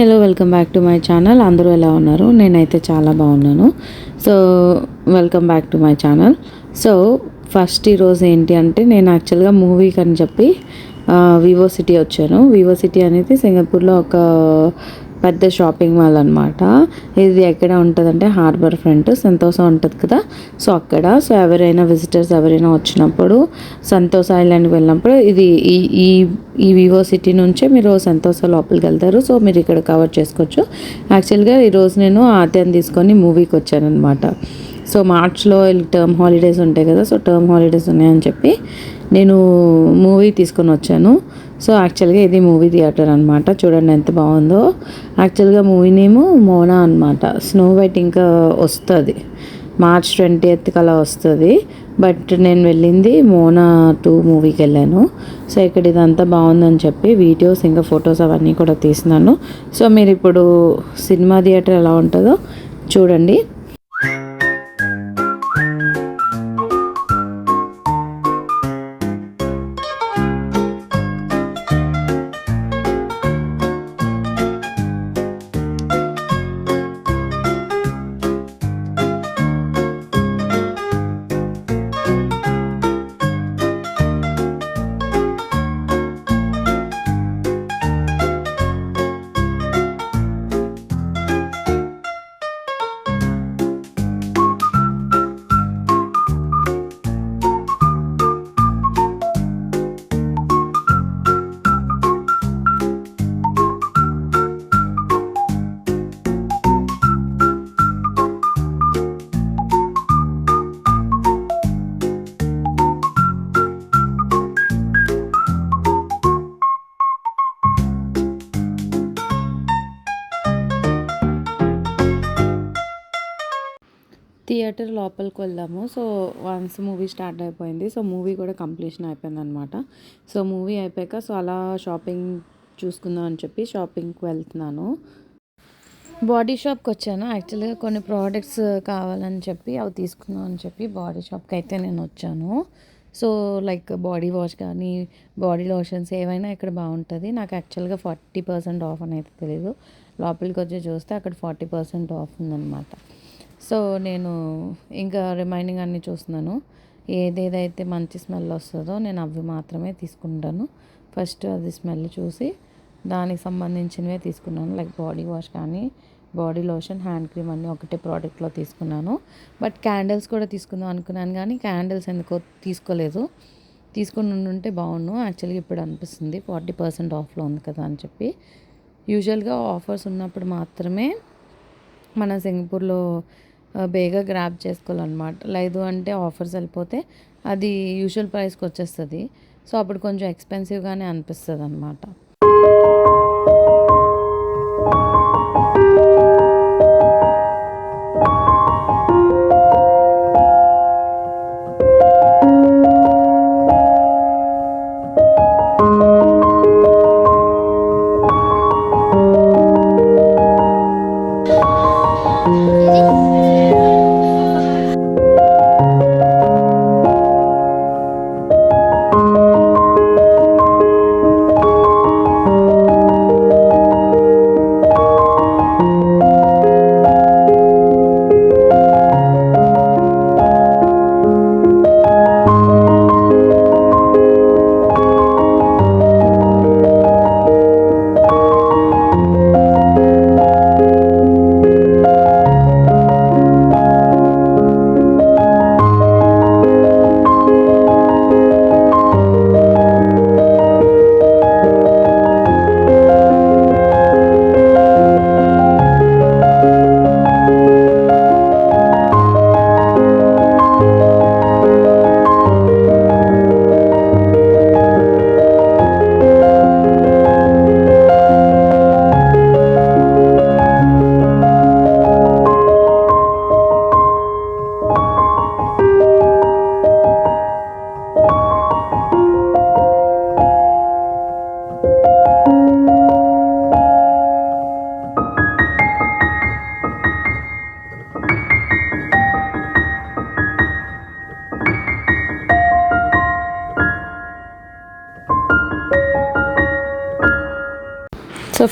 Hello welcome back to my channel. అందరూ ఎలా ఉన్నారు? నేనైతే చాలా బాగున్నాను. So welcome back to my channel. So first ఈరోజు ఏంటి అంటే నేను యాక్చువల్గా మూవీకి అని చెప్పి వివో సిటీ వచ్చాను. వివో సిటీ అనేది సింగపూర్లో ఒక పెద్ద షాపింగ్ మాల్ అనమాట. ఇది ఎక్కడ ఉంటుందంటే హార్బర్ ఫ్రంట్ సంతోష ఉంటుంది కదా, సో అక్కడ. సో ఎవరైనా విజిటర్స్ ఎవరైనా వచ్చినప్పుడు సంతోష ఐలాండ్కి వెళ్ళినప్పుడు ఇది ఈ ఈ ఈ వివో సిటీ నుంచే మీరు సంతోష లోపలికి వెళ్తారు. సో మీరు ఇక్కడ కవర్ చేసుకోవచ్చు. యాక్చువల్గా ఈరోజు నేను ఆద్యాన్ని తీసుకొని మూవీకి వచ్చాను అనమాట. సో మార్చ్లో టర్మ్ హాలిడేస్ ఉంటాయి కదా, సో టర్మ్ హాలిడేస్ ఉన్నాయని చెప్పి నేను మూవీ తీసుకొని వచ్చాను. సో యాక్చువల్గా ఇది మూవీ థియేటర్ అనమాట. చూడండి ఎంత బాగుందో. యాక్చువల్గా మూవీ నేము మోనా అనమాట. స్నో వైట్ ఇంకా వస్తుంది March 20th అలా వస్తుంది. బట్ నేను వెళ్ళింది మోనా 2 మూవీకి వెళ్ళాను. సో ఇక్కడ ఇదంతా బాగుందని చెప్పి వీడియోస్ ఇంకా ఫొటోస్ అవన్నీ కూడా తీసినాను. సో మీరు ఇప్పుడు సినిమా థియేటర్ ఎలా ఉంటుందో చూడండి. థియేటర్ లోపలికి వెళ్ళాము. సో వన్స్ మూవీ స్టార్ట్ అయిపోయింది. సో మూవీ కూడా కంప్లీషన్ అయిపోయింది అనమాట. సో మూవీ అయిపోయాక సో అలా షాపింగ్ చూసుకుందాం అని చెప్పి షాపింగ్కి వెళ్తున్నాను. బాడీ షాప్కి వచ్చాను. యాక్చువల్గా కొన్ని ప్రోడక్ట్స్ కావాలని చెప్పి అవి తీసుకుందాం అని చెప్పి బాడీ షాప్కి అయితే నేను వచ్చాను. సో లైక్ బాడీ వాష్ కానీ బాడీ లోషన్స్ ఏవైనా ఇక్కడ బాగుంటుంది. నాకు యాక్చువల్గా 40% ఆఫ్ అని అయితే తెలియదు. లోపలికి వచ్చి చూస్తే అక్కడ 40% ఆఫ్ ఉందన్నమాట. సో నేను ఇంకా రిమైనింగ్ అన్నీ చూస్తున్నాను. ఏదేదైతే మంచి స్మెల్ వస్తుందో నేను అవి మాత్రమే తీసుకుంటాను. ఫస్ట్ అది స్మెల్ చూసి దానికి సంబంధించినవే తీసుకున్నాను. లైక్ బాడీ వాష్ కానీ బాడీ లోషన్, హ్యాండ్ క్రీమ్ అన్నీ ఒకటే ప్రోడక్ట్లో తీసుకున్నాను. బట్ క్యాండిల్స్ కూడా తీసుకుందాం అనుకున్నాను కానీ క్యాండిల్స్ ఎందుకో తీసుకోలేదు. తీసుకుని ఉంటే బాగుండు. యాక్చువల్గా ఇప్పుడు అనిపిస్తుంది 40% ఆఫ్లో ఉంది కదా అని చెప్పి. యూజువల్గా ఆఫర్స్ ఉన్నప్పుడు మాత్రమే మన సింగపూర్లో బేగా గ్రాబ్ చేసుకోవాలన్నమాట. లేదు అంటే ఆఫర్స్ వెళ్ళిపోతే అది యూజువల్ ప్రైస్కి వచ్చేస్తుంది. సో అప్పుడు కొంచెం ఎక్స్పెన్సివ్గానే అనిపిస్తుంది అన్నమాట.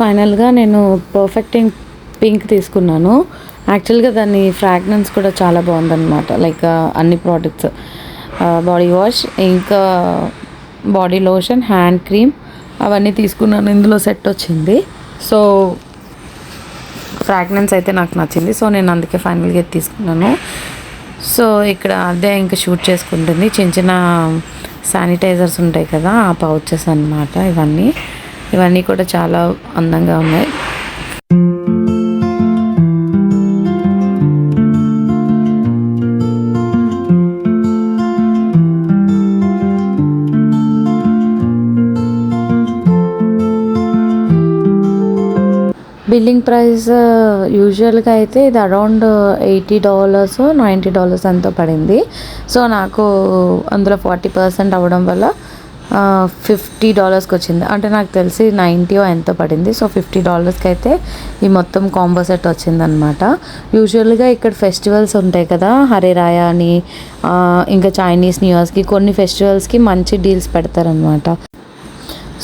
ఫైనల్గా నేను పర్ఫెక్టింగ్ పింక్ తీసుకున్నాను. యాక్చువల్గా దాని ఫ్రాగ్రెన్స్ కూడా చాలా బాగుందన్నమాట. లైక్ అన్ని ప్రోడక్ట్స్, బాడీ వాష్, ఇంకా బాడీ లోషన్, హ్యాండ్ క్రీమ్ అవన్నీ తీసుకున్నాను. ఇందులో సెట్ వచ్చింది. సో ఫ్రాగ్రెన్స్ అయితే నాకు నచ్చింది. సో నేను అందుకే ఫైనల్గా తీసుకున్నాను. సో ఇక్కడ అదే ఇంకా షూట్ చేసుకుంటుంది. చిన్న చిన్న శానిటైజర్స్ ఉంటాయి కదా, ఆ పౌచెస్ అన్నమాట. ఇవన్నీ కూడా చాలా అందంగా ఉన్నాయి. బిల్లింగ్ ప్రైస్ యూజువల్గా అయితే ఇది అరౌండ్ $80 $90 ఎంతో పడింది. సో నాకు అందులో 40% అవ్వడం వల్ల $50కి వచ్చింది. అంటే నాకు తెలిసి 90 ఎంతో పడింది. సో $50కి అయితే ఈ మొత్తం కాంబో సెట్ వచ్చిందనమాట. యూజువల్గా ఇక్కడ ఫెస్టివల్స్ ఉంటాయి కదా, హరిరాయ అని, ఇంకా చైనీస్ న్యూ ఇయర్స్కి, కొన్ని ఫెస్టివల్స్కి మంచి డీల్స్ పెడతారనమాట.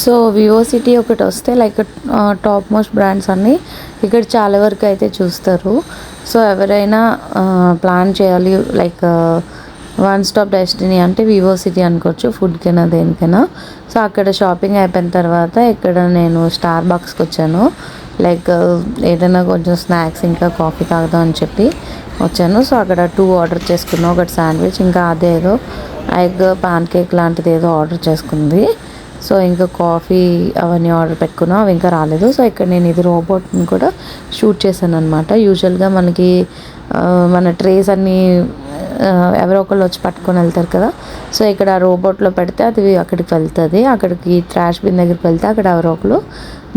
సో వివో సిటీ ఒకటి వస్తే లైక్ టాప్ మోస్ట్ బ్రాండ్స్ అన్నీ ఇక్కడ చాలా వరకు అయితే చూస్తారు. సో ఎవరైనా ప్లాన్ చేయాలి లైక్ వన్ స్టాప్ డెస్టినీ అంటే వివో సిటీ అనుకోవచ్చు, ఫుడ్కైనా దేనికైనా. సో అక్కడ షాపింగ్ అయిపోయిన తర్వాత ఇక్కడ నేను స్టార్ బాక్స్కి వచ్చాను. లైక్ ఏదైనా కొంచెం స్నాక్స్ ఇంకా కాఫీ తాగుదాం అని చెప్పి వచ్చాను. సో అక్కడ 2 ఆర్డర్ చేసుకున్నాను. ఒకటి శాండ్విచ్, ఇంకా అదేదో ఎగ్ పాన్ కేక్ లాంటిది ఏదో ఆర్డర్ చేసుకుంది. సో ఇంకా కాఫీ అవన్నీ ఆర్డర్ పెట్టుకున్నాం, అవి ఇంకా రాలేదు. సో ఇక్కడ నేను ఇది రోబోట్ని కూడా షూట్ చేశాను అనమాట. యూజువల్గా మనకి మన ట్రేస్ అన్నీ ఎవరో ఒకళ్ళు వచ్చి పట్టుకొని వెళ్తారు కదా. సో ఇక్కడ రోబోట్లో పెడితే అది అక్కడికి వెళ్తుంది. అక్కడికి ట్రాష్ బిన్ దగ్గరికి వెళ్తే అక్కడ ఎవరో ఒకళ్ళు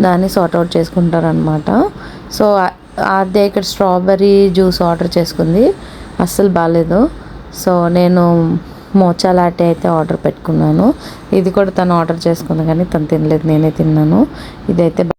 దాన్ని సార్ట్అవుట్ చేసుకుంటారు అనమాట. సో అదే ఇక్కడ స్ట్రాబెర్రీ జ్యూస్ ఆర్డర్ చేసుకుంది, అస్సలు బాగాలేదు. సో నేను మోచా లాటే అయితే ఆర్డర్ పెట్టుకున్నాను. ఇది కూడా తను ఆర్డర్ చేసుకుంది కానీ తను తినలేదు, నేనే తిన్నాను. ఇదైతే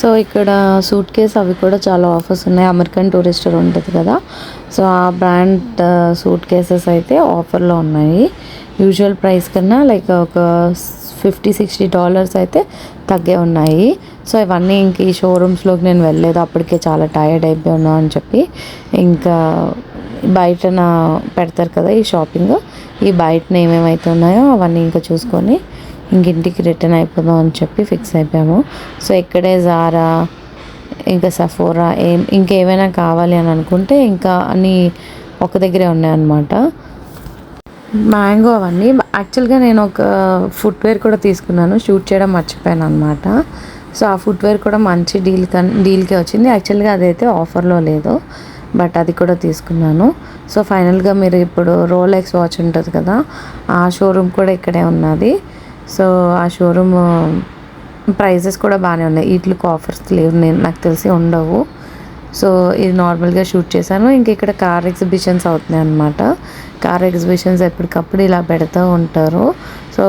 సో ఇక్కడ సూట్ కేస్ అవి కూడా చాలా ఆఫర్స్ ఉన్నాయి. అమెరికన్ టూరిస్టర్ ఉంటుంది కదా, సో ఆ బ్రాండ్ సూట్ కేసెస్ అయితే ఆఫర్లో ఉన్నాయి. యూజువల్ ప్రైస్ కన్నా లైక్ ఒక $50-60 అయితే తగ్గే ఉన్నాయి. సో ఇవన్నీ ఇంక ఈ షోరూమ్స్లోకి నేను వెళ్ళలేదు, అప్పటికే చాలా టైర్డ్ అయిపోయి ఉన్నా అని చెప్పి ఇంకా బయటన పెడతారు కదా ఈ షాపింగ్, ఈ బయటన ఏమేమైతే ఉన్నాయో అవన్నీ ఇంకా చూసుకొని ఇంటికి రిటర్న్ అయిపోదాం అని చెప్పి ఫిక్స్ అయిపోయాము. సో ఇక్కడే జారా, ఇంకా సఫోరా, ఇంకేమైనా కావాలి అని అనుకుంటే ఇంకా అన్నీ ఒక దగ్గరే ఉన్నాయన్నమాట. మ్యాంగో అవన్నీ. యాక్చువల్గా నేను ఒక ఫుట్వేర్ కూడా తీసుకున్నాను, షూట్ చేయడం మర్చిపోయాను అనమాట. సో ఆ ఫుట్వేర్ కూడా మంచి డీల్కే వచ్చింది. యాక్చువల్గా అదైతే ఆఫర్లో లేదు, బట్ అది కూడా తీసుకున్నాను. సో ఫైనల్గా మీరు ఇప్పుడు రోలెక్స్ వాచ్ ఉంటుంది కదా, ఆ షోరూమ్ కూడా ఇక్కడే ఉన్నది. సో ఆ షోరూమ్ ప్రైజెస్ కూడా బాగానే ఉన్నాయి. వీటికి ఆఫర్స్ లేవు, నాకు తెలిసి ఉండవు. సో ఇది నార్మల్గా షూట్ చేశాను. ఇంక ఇక్కడ కార్ ఎగ్జిబిషన్స్ అవుతున్నాయి అన్నమాట. కార్ ఎగ్జిబిషన్స్ ఎప్పటికప్పుడు ఇలా పెడుతూ ఉంటారు. సో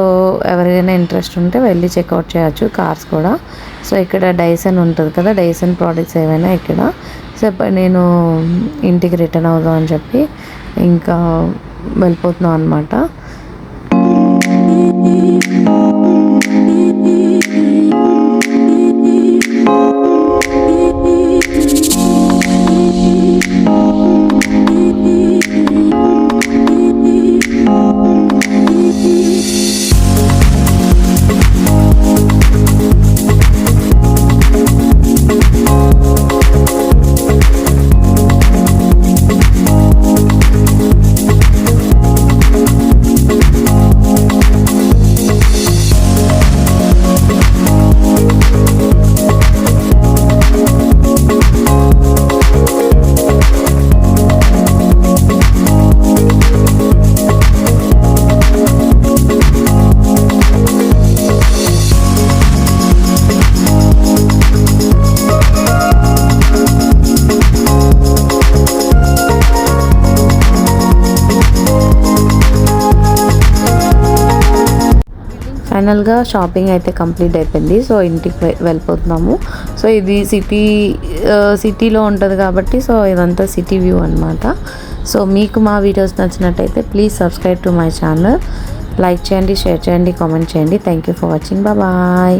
ఎవరికైనా ఇంట్రెస్ట్ ఉంటే వెళ్ళి చెక్అవుట్ చేయొచ్చు కార్స్ కూడా. సో ఇక్కడ డైసన్ ఉంటుంది కదా, డైసన్ ప్రోడక్ట్స్ ఏవైనా ఇక్కడ. సో నేను ఇంటికి రిటర్న్ అవుదాం అని చెప్పి ఇంకా వెళ్ళిపోతున్నాం అనమాట. ఫైనల్గా షాపింగ్ అయితే కంప్లీట్ అయిపోయింది. సో ఇంటికి వెళ్ళిపోతున్నాము. సో ఇది సిటీలో ఉంటుంది కాబట్టి సో ఇదంతా సిటీ వ్యూ అనమాట. సో మీకు మా వీడియోస్ నచ్చినట్టయితే please subscribe to my channel. Like చేయండి, షేర్ చేయండి, కామెంట్ చేయండి. Thank you for watching. Bye.